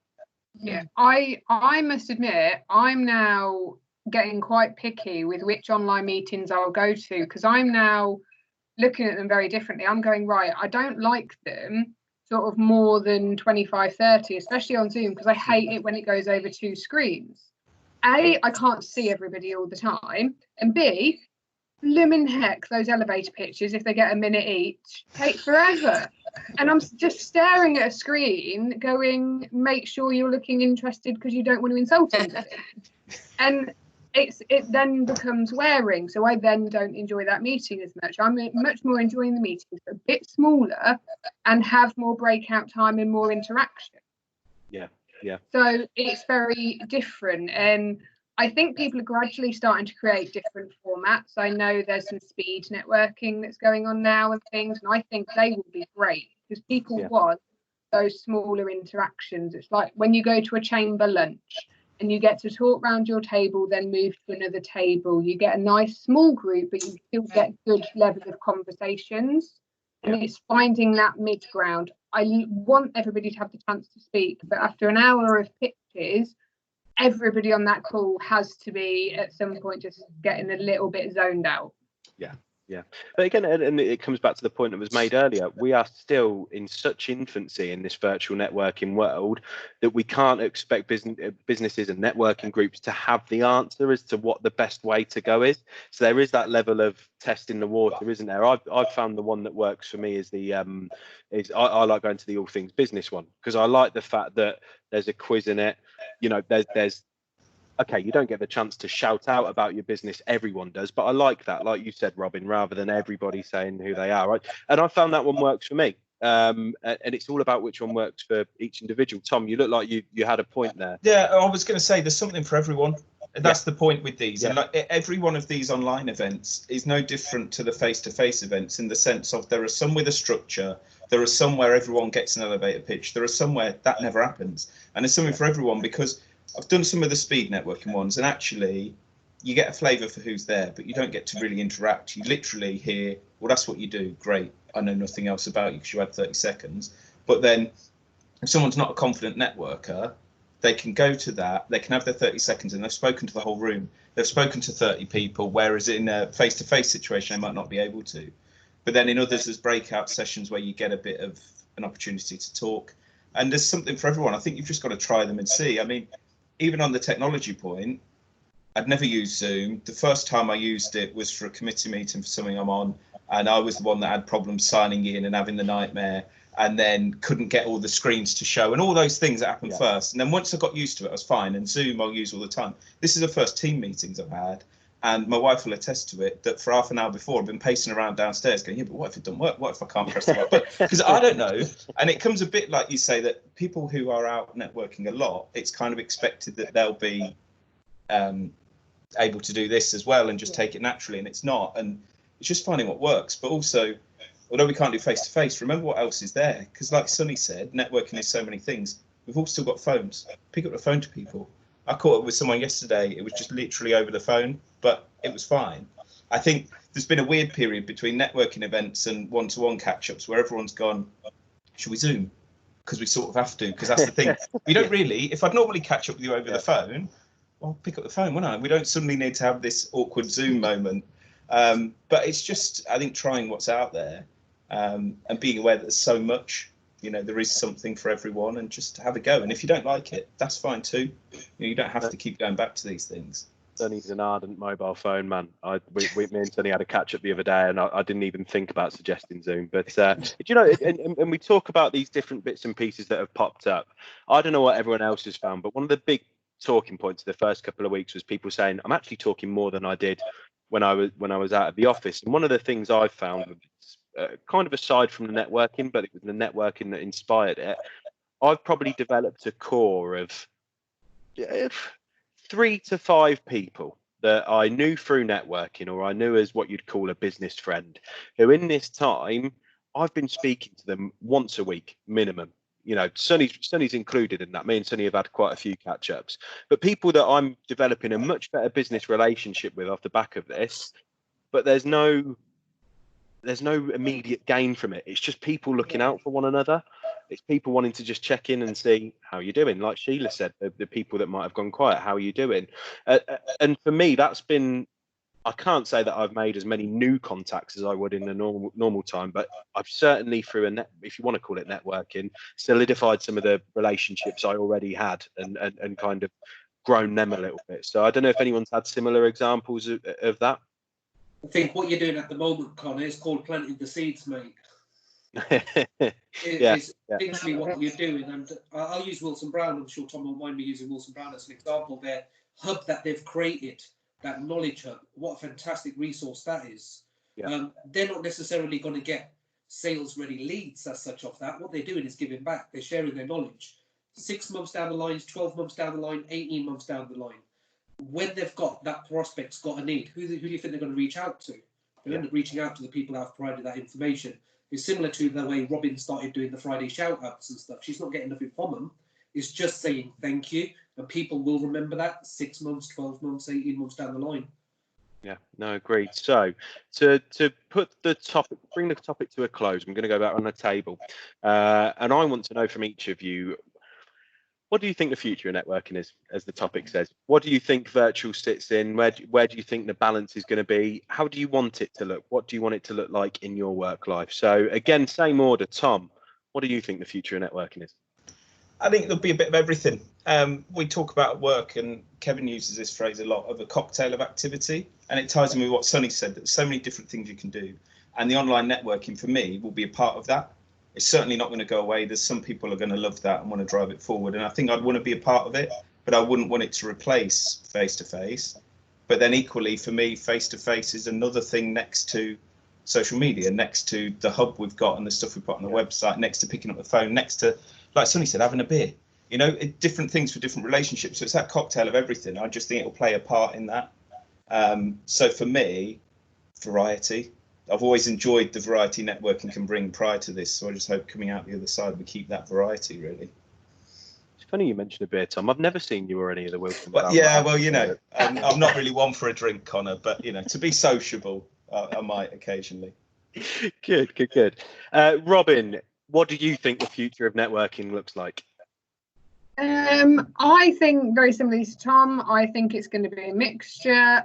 Yeah, I must admit, I'm now getting quite picky with which online meetings I'll go to, because I'm now looking at them very differently. I'm going, right, I don't like them sort of more than 25, 30, especially on Zoom, because I hate it when it goes over 2 screens. A, I can't see everybody all the time, and B, blooming heck, those elevator pitches, if they get a minute each, take forever. And I'm just staring at a screen going, make sure you're looking interested because you don't want to insult anybody. And it then becomes wearing. So I then don't enjoy that meeting as much. I'm much more enjoying the meetings a bit smaller and have more breakout time and more interaction. Yeah. So it's very different. And I think people are gradually starting to create different formats. I know there's some speed networking that's going on now and things, and I think they will be great because people want those smaller interactions. It's like when you go to a chamber lunch and you get to talk round your table, then move to another table. You get a nice small group, but you still get good level of conversations. And it's finding that mid ground. I want everybody to have the chance to speak, but after an hour of pitches, everybody on that call has to be at some point just getting a little bit zoned out. Yeah. But again, and it comes back to the point that was made earlier, we are still in such infancy in this virtual networking world that we can't expect businesses and networking groups to have the answer as to what the best way to go is. So there is that level of testing the water, isn't there? I've found the one that works for me is I like going to the All Things Business one, because I like the fact that there's a quiz in it. You know, there's okay, you don't get the chance to shout out about your business, everyone does, but I like that, like you said, Robyn, rather than everybody saying who they are, right? And I found that one works for me. And it's all about which one works for each individual. Tom, you look like you had a point there. Yeah, I was going to say there's something for everyone. That's the point with these. And like every one of these online events is no different to the face-to-face events in the sense of there are some with a structure, there are some where everyone gets an elevator pitch, there are some where that never happens. And there's something for everyone, because I've done some of the speed networking ones, and actually you get a flavour for who's there, but you don't get to really interact. You literally hear, well, that's what you do. Great. I know nothing else about you because you had 30 seconds. But then if someone's not a confident networker, they can go to that, they can have their 30 seconds and they've spoken to the whole room. They've spoken to 30 people, whereas in a face-to-face situation, they might not be able to. But then in others, there's breakout sessions where you get a bit of an opportunity to talk. And there's something for everyone. I think you've just got to try them and see. I mean, even on the technology point, I'd never used Zoom. The first time I used it was for a committee meeting for something I'm on, and I was the one that had problems signing in and having the nightmare, and then couldn't get all the screens to show and all those things that happened first. And then once I got used to it, I was fine. And Zoom I'll use all the time. This is the first team meetings I've had, and my wife will attest to it, that for half an hour before I've been pacing around downstairs going, yeah, but what if it doesn't work? What if I can't press the right button? Because I don't know. And it comes a bit like you say, that people who are out networking a lot, it's kind of expected that they'll be able to do this as well and just take it naturally, and it's not. And it's just finding what works. But also, although we can't do face-to-face, remember what else is there. Because like Sonny said, networking is so many things. We've all still got phones. Pick up the phone to people. I caught up with someone yesterday. It was just literally over the phone, but it was fine. I think there's been a weird period between networking events and one-to-one catch-ups where everyone's gone, should we Zoom? Because we sort of have to, because that's the thing. We don't really, if I'd normally catch up with you over the phone, well, pick up the phone, wouldn't I? We don't suddenly need to have this awkward Zoom moment. But it's just, I think, trying what's out there and being aware that there's so much. You know, there is something for everyone, and just have a go. And if you don't like it, that's fine too. You don't have to keep going back to these things. Sonny's an ardent mobile phone man. Me and Sonny had a catch up the other day, and I didn't even think about suggesting Zoom. But you know, and we talk about these different bits and pieces that have popped up. I don't know what everyone else has found, but one of the big talking points of the first couple of weeks was people saying, I'm actually talking more than I did when I was out of the office. And one of the things I've found, kind of aside from the networking, but it was the networking that inspired it, I've probably developed a core of 3 to 5 people that I knew through networking, or I knew as what you'd call a business friend, who in this time I've been speaking to them once a week minimum. you know, Sonny's included in that. Me and Sonny have had quite a few catch-ups, but people that I'm developing a much better business relationship with off the back of this, but there's no immediate gain from it. It's just people looking out for one another. It's people wanting to just check in and see how you're doing. Like Sheila said, the people that might have gone quiet, how are you doing? And for me, that's been, I can't say that I've made as many new contacts as I would in a normal time, but I've certainly through if you want to call it networking, solidified some of the relationships I already had and kind of grown them a little bit. So I don't know if anyone's had similar examples of that. I think what you're doing at the moment, Connor, is called planting the seeds, mate. It's literally what you're doing. And I'll use Wilson Brown. I'm sure Tom won't mind me using Wilson Brown as an example. Their hub that they've created, that knowledge hub, what a fantastic resource that is. Yeah. They're not necessarily going to get sales ready leads as such off that. What they're doing is giving back. They're sharing their knowledge. 6 months down the line, 12 months down the line, 18 months down the line. When they've got that prospect's got a need, who do you think they're going to reach out to? They're end up reaching out to the people that have provided that information. It's similar to the way Robyn started doing the Friday shout-outs and stuff. She's not getting nothing from them. It's just saying thank you, and people will remember that 6 months, 12 months, 18 months down the line. Yeah, no, agreed. So to put the topic, bring the topic to a close, I'm going to go back on the table, and I want to know from each of you, what do you think the future of networking is, as the topic says? What do you think virtual sits in? Where do you think the balance is going to be? How do you want it to look? What do you want it to look like in your work life? So again, same order. Tom, what do you think the future of networking is? I think there'll be a bit of everything. We talk about work, and Kevin uses this phrase a lot, of a cocktail of activity, and it ties in with what Sonny said, that there's so many different things you can do, and the online networking for me will be a part of that. It's certainly not going to go away. There's some people are going to love that and want to drive it forward, and I think I'd want to be a part of it, but I wouldn't want it to replace face-to-face. But then equally for me, face-to-face is another thing next to social media, next to the hub we've got and the stuff we put on the website, next to picking up the phone, next to, like Sonny said, having a beer. You know, different things for different relationships. So it's that cocktail of everything. I just think it'll play a part in that. So for me, variety. I've always enjoyed the variety networking can bring prior to this. So I just hope coming out the other side, we keep that variety, really. It's funny you mentioned a beer, Tom. I've never seen you or any of the Wilson. Well, yeah, well, you know, I'm not really one for a drink, Connor, but, you know, to be sociable, I might occasionally. Good. Robyn, what do you think the future of networking looks like? I think very similarly to Tom, I think it's going to be a mixture.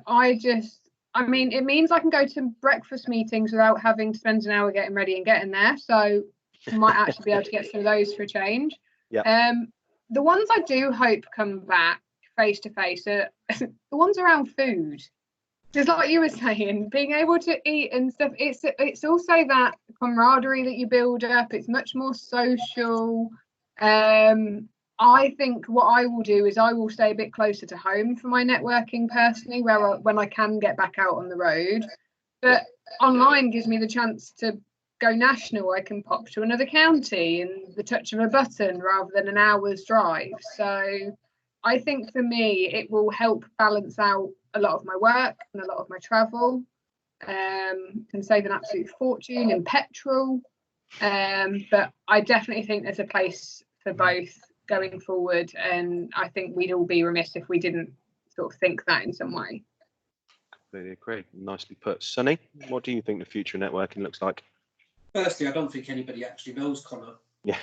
I mean, it means I can go to breakfast meetings without having to spend an hour getting ready and getting there. So I might actually be able to get some of those for a change. Yeah. The ones I do hope come back face to face are the ones around food. Just like you were saying, being able to eat and stuff. It's also that camaraderie that you build up. It's much more social. I think what I will do is I will stay a bit closer to home for my networking personally, when I can get back out on the road. But online gives me the chance to go national. I can pop to another county in the touch of a button rather than an hour's drive. So I think for me, it will help balance out a lot of my work and a lot of my travel. Can save an absolute fortune in petrol. But I definitely think there's a place for both going forward, and I think we'd all be remiss if we didn't sort of think that in some way. Completely agree. Nicely put. Sonny, what do you think the future of networking looks like? Firstly, I don't think anybody actually knows, Connor. Yeah.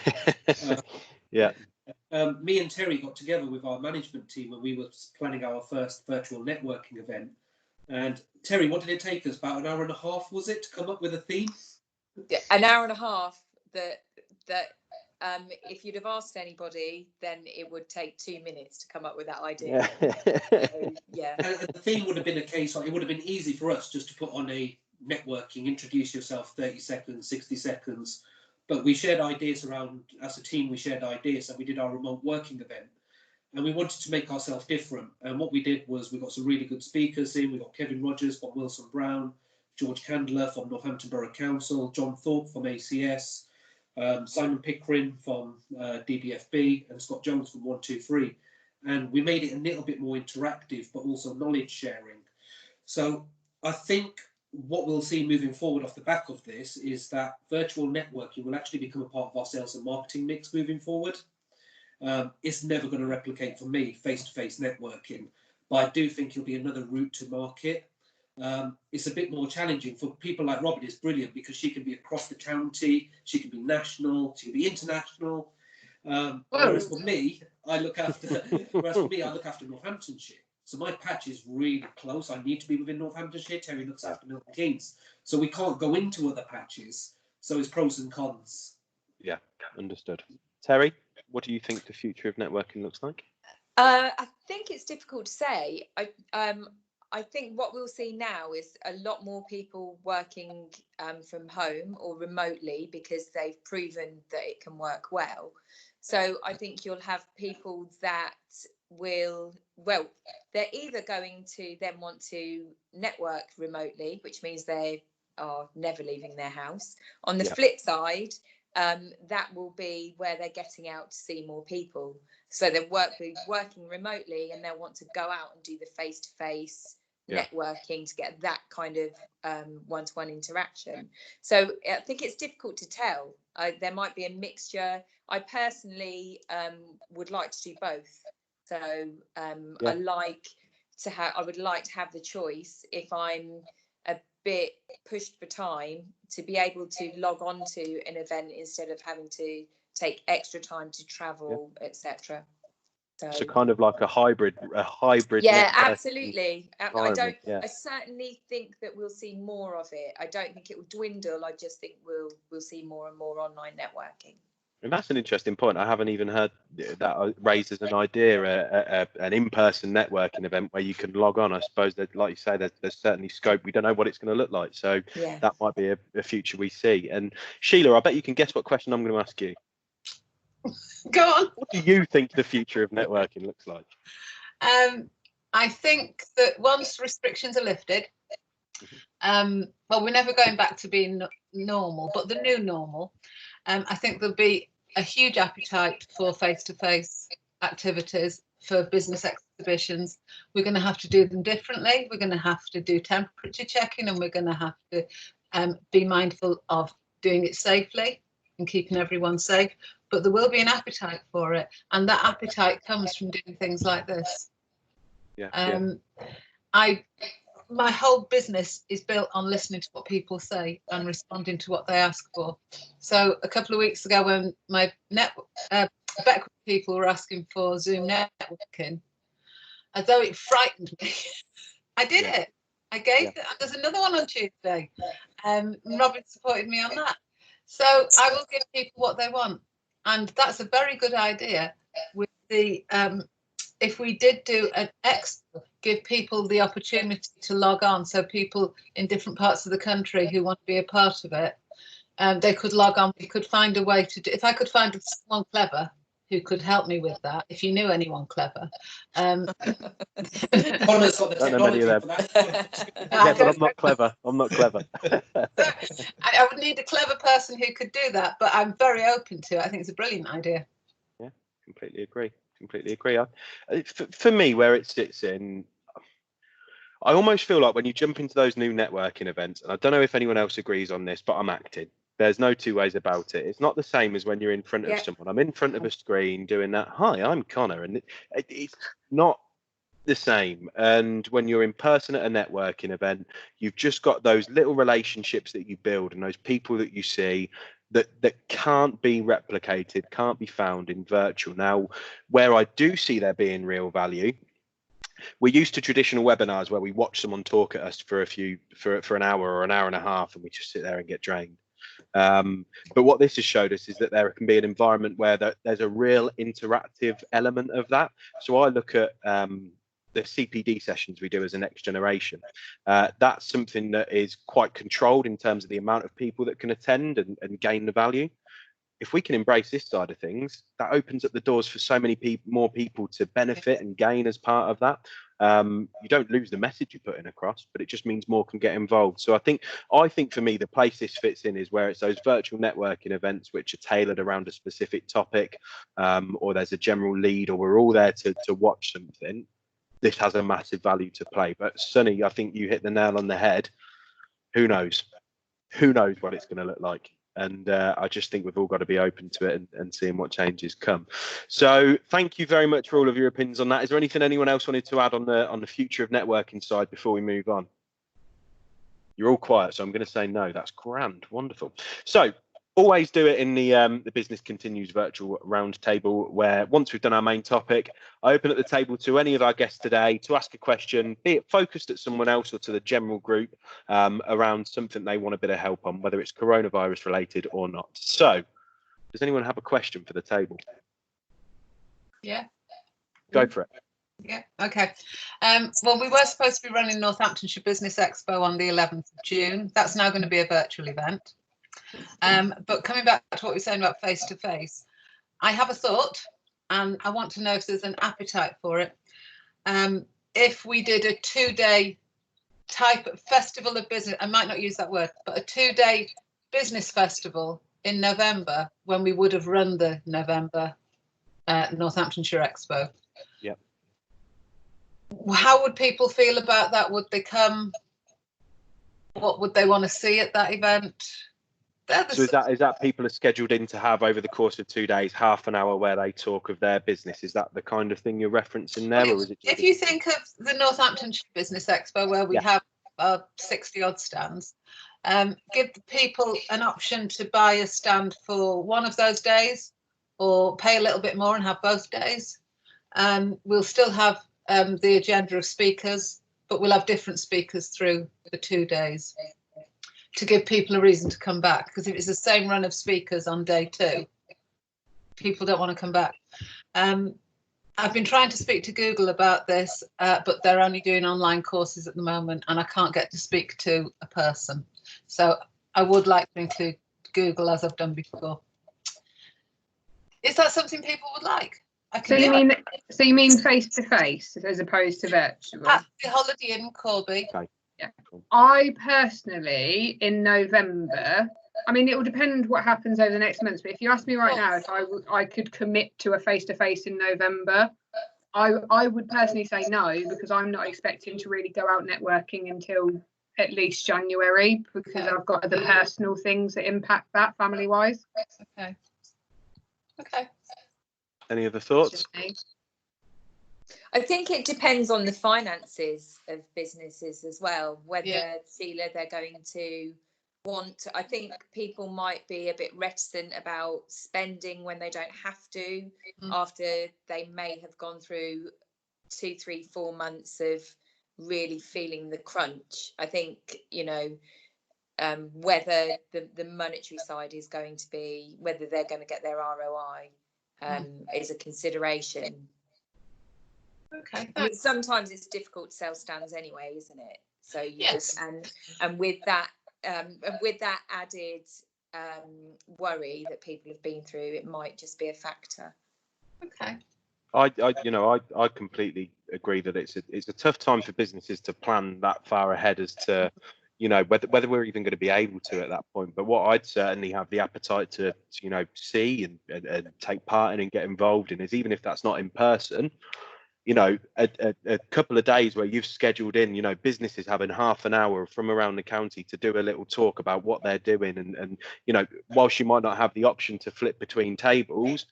Yeah. Me and Terri got together with our management team when we were planning our first virtual networking event. And Terri, what did it take us? About an hour and a half, was it, to come up with a theme? Yeah, an hour and a half. That if you'd have asked anybody, then it would take 2 minutes to come up with that idea. So, yeah. And the theme would have been a case, it would have been easy for us just to put on a networking, introduce yourself, 30 seconds, 60 seconds. But we shared ideas around, as a team, we shared ideas, and we did our remote working event. And we wanted to make ourselves different. And what we did was we got some really good speakers in. We got Kevin Rogers from Wilson Brown, George Candler from Northampton Borough Council, John Thorpe from ACS, Simon Pickering from DBFB, and Scott Jones from 123. And we made it a little bit more interactive, but also knowledge sharing. So I think what we'll see moving forward off the back of this is that virtual networking will actually become a part of our sales and marketing mix moving forward. It's never going to replicate, for me, face-to-face networking, but I do think it'll be another route to market. It's a bit more challenging for people like Robyn. It's brilliant because she can be across the county, she can be national, she can be international. Whereas for me, I look after Northamptonshire. So my patch is really close. I need to be within Northamptonshire. Terri looks after Milton Keynes. So we can't go into other patches. So it's pros and cons. Yeah, understood. Terri, what do you think the future of networking looks like? I think it's difficult to say. I think what we'll see now is a lot more people working from home or remotely because they've proven that it can work well. So I think you'll have people that they're either going to then want to network remotely, which means they are never leaving their house. On the flip side, that will be where they're getting out to see more people. So they'll working remotely and they'll want to go out and do the face-to-face networking to get that kind of one-to-one interaction. So I think it's difficult to tell. There might be a mixture. I personally would like to do both. So I would like to have the choice, if I'm a bit pushed for time, to be able to log on to an event instead of having to take extra time to travel, etc. So kind of like a hybrid. Yeah, absolutely. I certainly think that we'll see more of it. I don't think it will dwindle. I just think we'll see more and more online networking. And that's an interesting point. I haven't even heard that raised as an idea, an in-person networking event where you can log on. I suppose that, like you say, there's certainly scope. We don't know what it's going to look like. So that might be a future we see. And Sheila, I bet you can guess what question I'm going to ask you. Go on. What do you think the future of networking looks like? I think that once restrictions are lifted, we're never going back to being normal, but the new normal, I think there'll be a huge appetite for face-to-face activities, for business exhibitions. We're going to have to do them differently. We're going to have to do temperature checking, and we're going to have to be mindful of doing it safely and keeping everyone safe. But there will be an appetite for it, and that appetite comes from doing things like this. My whole business is built on listening to what people say and responding to what they ask for. So a couple of weeks ago, when my Beck people were asking for Zoom networking, although it frightened me, I did it. I gave it. There's another one on Tuesday. Robyn supported me on that. So I will give people what they want. And that's a very good idea. With the if we did do an extra, give people the opportunity to log on, so people in different parts of the country who want to be a part of it, they could log on. We could find a way to do. If I could find someone clever who could help me with that, if you knew anyone clever. I don't know many of them. But I'm not clever. I would need a clever person who could do that, but I'm very open to it. I think it's a brilliant idea. Yeah, completely agree. For me, where it sits in, I almost feel like when you jump into those new networking events, and I don't know if anyone else agrees on this, but I'm acting. There's no two ways about it. It's not the same as when you're in front of someone. I'm in front of a screen doing that. Hi, I'm Connor. And it's not the same. And when you're in person at a networking event, you've just got those little relationships that you build and those people that you see that can't be replicated, can't be found in virtual. Now, where I do see there being real value, we're used to traditional webinars where we watch someone talk at us for an hour or an hour and a half, and we just sit there and get drained. But what this has showed us is that there can be an environment where there's a real interactive element of that. So I look at the CPD sessions we do as a next generation. That's something that is quite controlled in terms of the amount of people that can attend and gain the value. If we can embrace this side of things, that opens up the doors for so many more people to benefit and gain as part of that. You don't lose the message you're putting across, but it just means more can get involved. So I think for me, the place this fits in is where it's those virtual networking events which are tailored around a specific topic, or there's a general lead, or we're all there to watch something. This has a massive value to play. But Sunny, I think you hit the nail on the head. who knows? Who knows what it's going to look like? And I just think we've all got to be open to it and seeing what changes come. So thank you very much for all of your opinions on that. Is there anything anyone else wanted to add on the future of networking side before we move on? You're all quiet, so I'm going to say no. That's grand, wonderful. So always do it in the Business Continues virtual roundtable, where once we've done our main topic, I open up the table to any of our guests today to ask a question, be it focused at someone else or to the general group, around something they want a bit of help on, whether it's coronavirus related or not. So does anyone have a question for the table? Yeah. Go for it. Yeah, okay. Well, we were supposed to be running Northamptonshire Business Expo on the 11th of June. That's now going to be a virtual event. But coming back to what we were saying about face-to-face, I have a thought, and I want to know if there's an appetite for it. If we did a 2-day type of festival of business, I might not use that word, but a 2-day business festival in November, when we would have run the November Northamptonshire Expo. Yep. How would people feel about that? Would they come? What would they want to see at that event? So is that people are scheduled in to have over the course of 2 days, half an hour where they talk of their business? Is that the kind of thing you're referencing there? Well, or is it if you think of the Northamptonshire Business Expo, where we have 60 odd stands, give the people an option to buy a stand for one of those days or pay a little bit more and have both days. We'll still have the agenda of speakers, but we'll have different speakers through the 2 days to give people a reason to come back, because if it's the same run of speakers on day 2, people don't want to come back. I've been trying to speak to Google about this, but they're only doing online courses at the moment, and I can't get to speak to a person. So I would like to include Google, as I've done before. Is that something people would like? So you mean face to face as opposed to virtual? At the Holiday Inn, Corby. Okay. Yeah. I personally, in November, I mean, it will depend what happens over the next months. But if you ask me right now if I could commit to a face to face in November, I would personally say no, because I'm not expecting to really go out networking until at least January, because I've got other personal things that impact that family wise. Okay. Okay. Any other thoughts? I think it depends on the finances of businesses as well, whether Sheila, they're going to want, I think people might be a bit reticent about spending when they don't have to, after they may have gone through 2, 3, 4 months of really feeling the crunch. I think, you know, whether the monetary side is going to be, whether they're going to get their ROI is a consideration. Okay. I mean, sometimes it's difficult to sell stands anyway, isn't it? So and with that added worry that people have been through, it might just be a factor. Okay. I completely agree that it's a tough time for businesses to plan that far ahead as to, you know, whether we're even going to be able to at that point. But what I'd certainly have the appetite to you know, see and take part in and get involved in is, even if that's not in person, you know, a couple of days where you've scheduled in, you know, businesses having half an hour from around the county to do a little talk about what they're doing. And you know, whilst you might not have the option to flip between tables,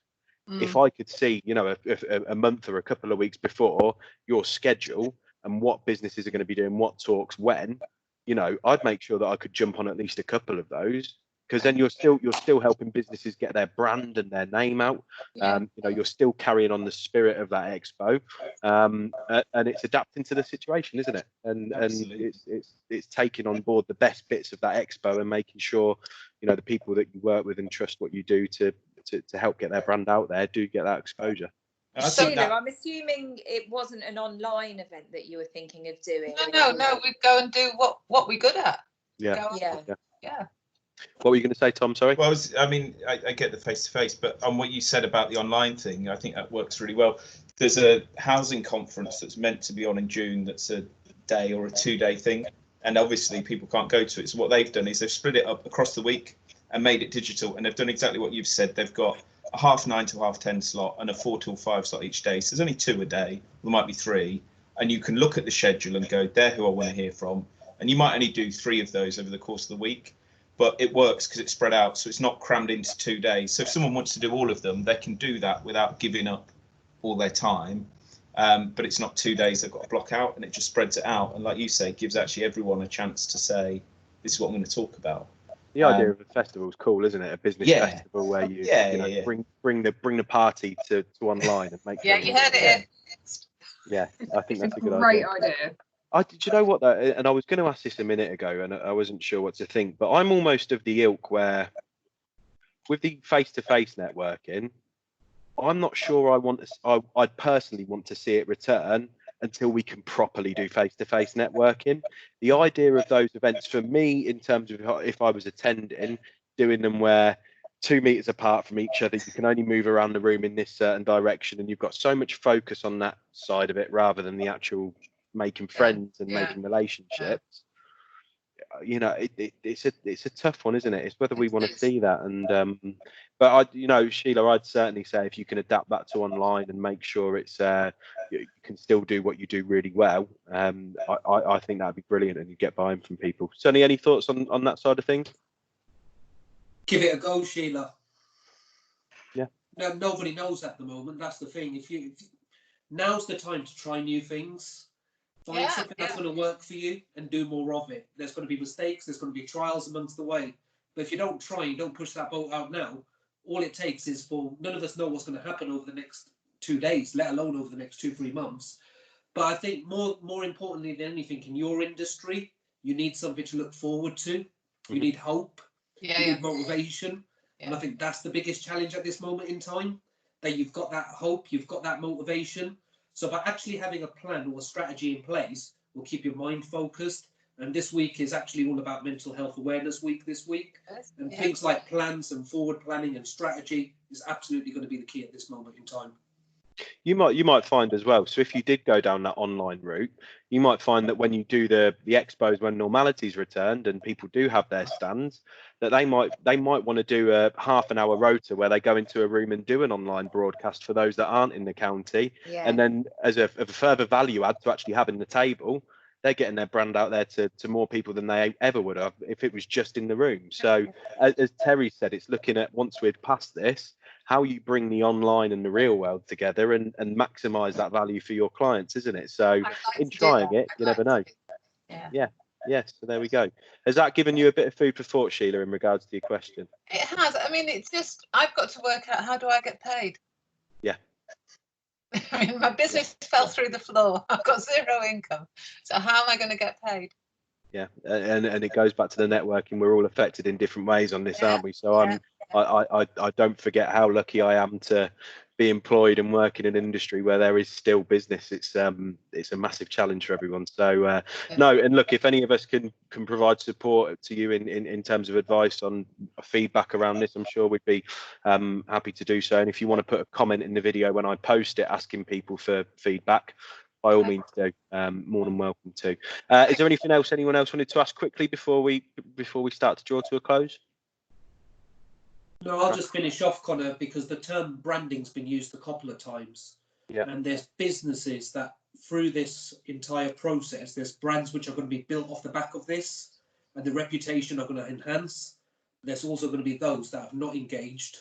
if I could see, you know, a month or a couple of weeks before your schedule and what businesses are going to be doing what talks when, you know, I'd make sure that I could jump on at least a couple of those, because then you're still helping businesses get their brand and their name out. You know, you're still carrying on the spirit of that expo, and it's adapting to the situation, isn't it? And it's taking on board the best bits of that expo and making sure, you know, the people that you work with and trust what you do to help get their brand out there do get that exposure. Sheila, I'm assuming it wasn't an online event that you were thinking of doing. No, we'd go and do what we're good at. Yeah. What were you going to say, Tom? Sorry. Well, I get the face-to-face, but on what you said about the online thing, I think that works really well. There's a housing conference that's meant to be on in June that's a day or a 2-day thing, and obviously people can't go to it. So what they've done is they've split it up across the week and made it digital, and they've done exactly what you've said. They've got a 9:30 till 10:30 slot and a 4 till 5 slot each day. So there's only 2 a day. There might be 3, and you can look at the schedule and go, they're who I want to hear from. and you might only do 3 of those over the course of the week, but it works because it's spread out, so it's not crammed into 2 days. So if someone wants to do all of them, they can do that without giving up all their time. But it's not 2 days they've got to block out, and it just spreads it out. And like you say, it gives actually everyone a chance to say, this is what I'm going to talk about. The idea of a festival is cool, isn't it? A business festival where you, bring the party to online and make sure. Yeah, you heard it. Yeah, I think that's a good great idea. Do you know what though? And I was going to ask this a minute ago, and I wasn't sure what to think. But I'm almost of the ilk where, with the face-to-face networking, I'm not sure I'd personally want to see it return until we can properly do face-to-face networking. The idea of those events for me, in terms of if I was attending, doing them where 2 meters apart from each other, you can only move around the room in this certain direction, and you've got so much focus on that side of it rather than the actual making friends and making relationships. You know, it's a tough one, isn't it? It's whether we want to see that. And but Sheila, I'd certainly say if you can adapt that to online and make sure it's you can still do what you do really well, I think that'd be brilliant, and you get buy-in from people. Sonny, any thoughts on that side of things? Give it a go, Sheila. Yeah. No, nobody knows at the moment. That's the thing. If now's the time to try new things. Find something that's going to work for you and do more of it. There's going to be mistakes. There's going to be trials amongst the way. But if you don't try, you don't push that boat out now, all it takes is for none of us know what's going to happen over the next 2 days, let alone over the next 2-3 months. But I think more importantly than anything in your industry, you need something to look forward to. You need hope. You need motivation. And I think that's the biggest challenge at this moment in time, that you've got that hope, you've got that motivation. So by actually having a plan or a strategy in place will keep your mind focused. And this week is actually all about Mental Health Awareness Week this week. And things like plans and forward planning and strategy is absolutely going to be the key at this moment in time. You might find as well. So if you did go down that online route, you might find that when you do the expos, when normality's returned and people do have their stands, that they might want to do a half an hour rota where they go into a room and do an online broadcast for those that aren't in the county. And then as a further value add to actually having the table, they're getting their brand out there to more people than they ever would have if it was just in the room. So as Terri said, it's looking at, once we're past this, how you bring the online and the real world together and maximize that value for your clients, isn't it? So in trying it, you never know. Yes, so there we go. Has that given you a bit of food for thought, Sheila, in regards to your question? It has. I mean, it's just, I've got to work out, how do I get paid? Yeah. I mean, my business fell through the floor. I've got zero income. So how am I going to get paid? Yeah, and it goes back to the networking. We're all affected in different ways on this, aren't we? So I don't forget how lucky I am to be employed and work in an industry where there is still business. It's a massive challenge for everyone. So no, and look, if any of us can provide support to you in terms of advice on feedback around this, I'm sure we'd be happy to do so. And if you want to put a comment in the video when I post it asking people for feedback, by all means do, more than welcome to. Is there anything else anyone else wanted to ask quickly before we start to draw to a close? No, I'll just finish off, Connor, because the term branding's been used a couple of times. And there's businesses that through this entire process, there's brands which are going to be built off the back of this, and the reputation are going to enhance. There's also going to be those that have not engaged,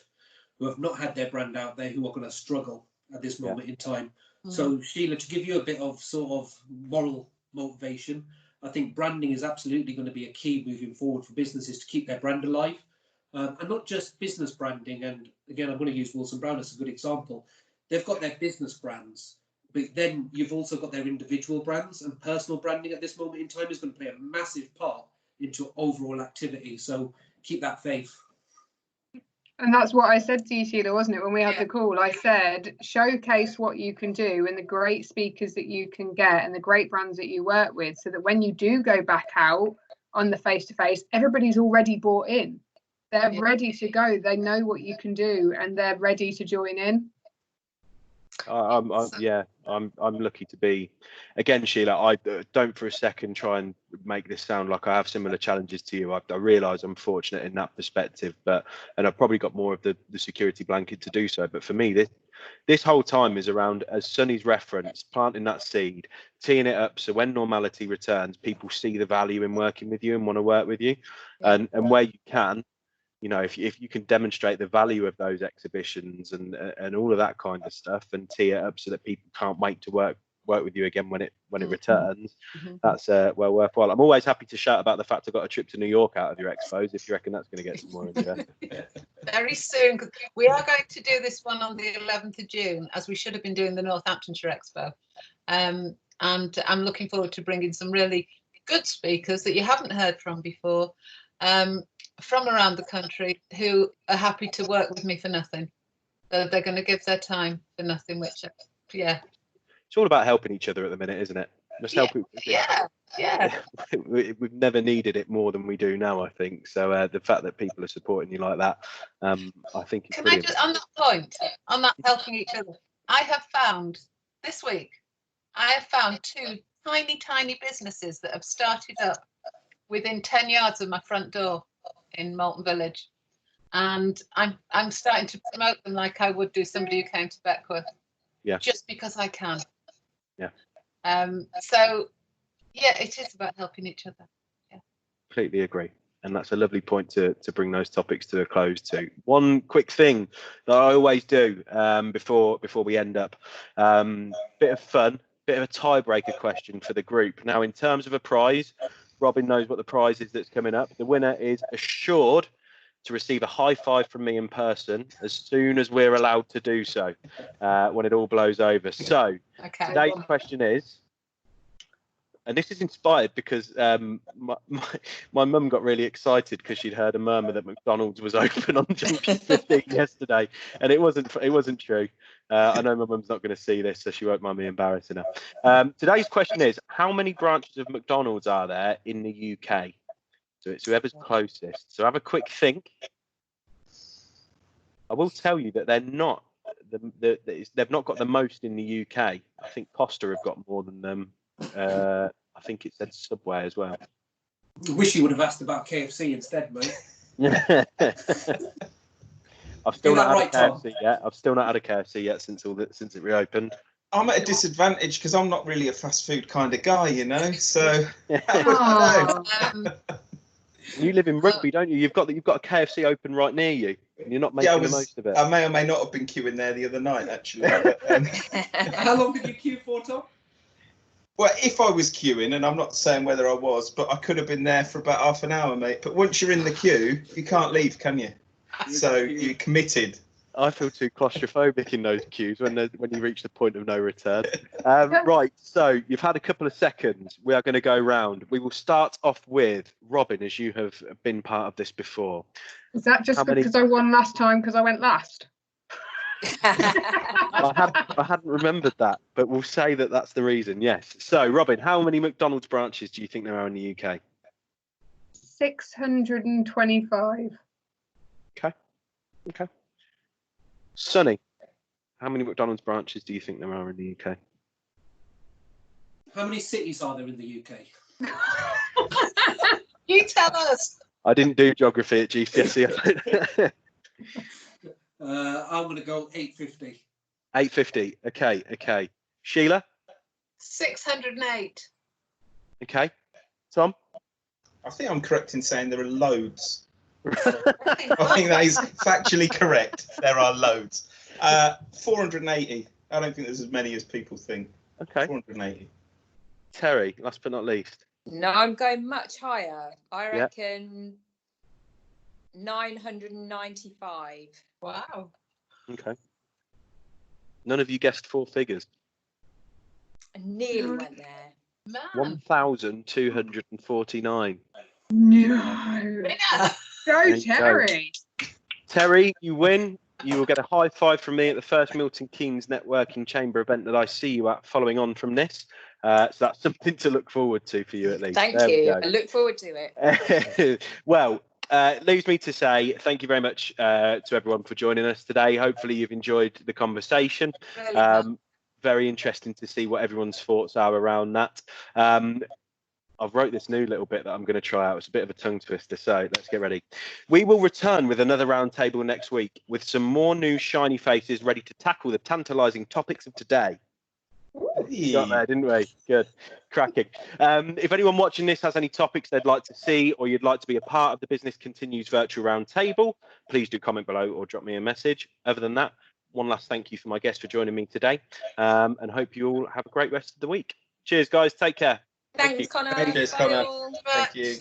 who have not had their brand out there, who are going to struggle at this moment in time. So Sheila, to give you a bit of sort of moral motivation, I think branding is absolutely going to be a key moving forward for businesses to keep their brand alive, and not just business branding. And again, I'm going to use Wilson Brown as a good example. They've got their business brands, but then you've also got their individual brands, and personal branding at this moment in time is going to play a massive part into overall activity. So keep that faith. And that's what I said to you, Sheila, wasn't it, when we had the call? I said, showcase what you can do and the great speakers that you can get and the great brands that you work with, so that when you do go back out on the face-to-face, everybody's already bought in. They're ready to go. They know what you can do and they're ready to join in. I'm lucky to be. Again, Sheila, I don't for a second try and make this sound like I have similar challenges to you. I realise I'm fortunate in that perspective, and I've probably got more of the security blanket to do so. But for me, this whole time is around, as Sonny's reference, planting that seed, teeing it up so when normality returns, people see the value in working with you and want to work with you, and where you can. You know, if you can demonstrate the value of those exhibitions and all of that kind of stuff, and tee it up so that people can't wait to work with you again when it returns, that's well worthwhile. I'm always happy to shout about the fact I got a trip to New York out of your expos if you reckon that's going to get some more interest. Very soon, 'cause we are going to do this one on the 11th of June, as we should have been doing the Northamptonshire Expo, and I'm looking forward to bringing some really good speakers that you haven't heard from before. From around the country who are happy to work with me for nothing. They're going to give their time for nothing, which, It's all about helping each other at the minute, isn't it? Just help. Yeah. We've never needed it more than we do now, I think. So the fact that people are supporting you like that, I think it's brilliant. I just, on that point, on that helping each other, I have found this week, two tiny businesses that have started up within 10 yards of my front door in Moulton Village, and I'm starting to promote them like I would do somebody who came to Beckworth. Yeah. Just because I can. Yeah. So yeah, it is about helping each other. Yeah. Completely agree. And that's a lovely point to bring those topics to a close to. One quick thing that I always do before we end up, bit of fun, bit of a tiebreaker question for the group. Now, in terms of a prize, Robyn knows what the prize is that's coming up. The winner is assured to receive a high five from me in person as soon as we're allowed to do so, when it all blows over. So today's question is, and this is inspired because my mum got really excited because she'd heard a murmur that McDonald's was open on Junction 15 yesterday, and it wasn't true. I know my mum's not going to see this, so she won't mind me embarrassing her. Today's question is, how many branches of McDonald's are there in the UK? So it's whoever's closest. So have a quick think. I will tell you that they're not. They've not got the most in the UK. I think Costa have got more than them. I think it said Subway as well. I wish you would have asked about KFC instead, mate. I've still not had a KFC yet. I've still not had a KFC yet since it reopened. I'm at a disadvantage because I'm not really a fast food kind of guy, you know. So you live in Rugby, don't you? You've got a KFC open right near you, and you're not making the most of it. I may or may not have been queuing there the other night, actually. But, how long did you queue for, Tom? Well, if I was queuing, and I'm not saying whether I was, but I could have been there for about half an hour, mate. But once you're in the queue, you can't leave, can you? So you're committed. I feel too claustrophobic in those queues when you reach the point of no return. Right, so you've had a couple of seconds. We are going to go round. We will start off with Robyn, as you have been part of this before. Is that just because I won last time because I went last? I hadn't remembered that, but we'll say that that's the reason. Yes. So, Robyn, how many McDonald's branches do you think there are in the UK? 625. Okay. Sonny, how many McDonald's branches do you think there are in the UK? How many cities are there in the UK? You tell us. I didn't do geography at GCSE. I'm going to go 850. 850. Okay. Sheila? 608. Okay. Tom? I think I'm correct in saying there are loads. I think that is factually correct. There are loads. 480. I don't think there's as many as people think. Okay. 480. Terri, last but not least. No, I'm going much higher. I reckon 995. Wow. Okay. None of you guessed four figures. I nearly went there. Man. 1,249. No. Go, Terri. Terri, you win. You will get a high five from me at the first Milton Keynes Networking Chamber event that I see you at following on from this. So that's something to look forward to for you at least. Thank you. I look forward to it. Well, Leaves me to say thank you very much to everyone for joining us today. Hopefully you've enjoyed the conversation. Really Very interesting to see what everyone's thoughts are around that. I've wrote this new little bit that I'm going to try out. It's a bit of a tongue twister, so let's get ready. We will return with another roundtable next week with some more new shiny faces ready to tackle the tantalising topics of today. We got there, didn't we? Good. Cracking. If anyone watching this has any topics they'd like to see or you'd like to be a part of the Business Continues Virtual Roundtable, please do comment below or drop me a message. Other than that, one last thank you for my guests for joining me today, and hope you all have a great rest of the week. Cheers, guys. Take care. Thanks, Connor. Cheers, Bye Connor. all. Thank you.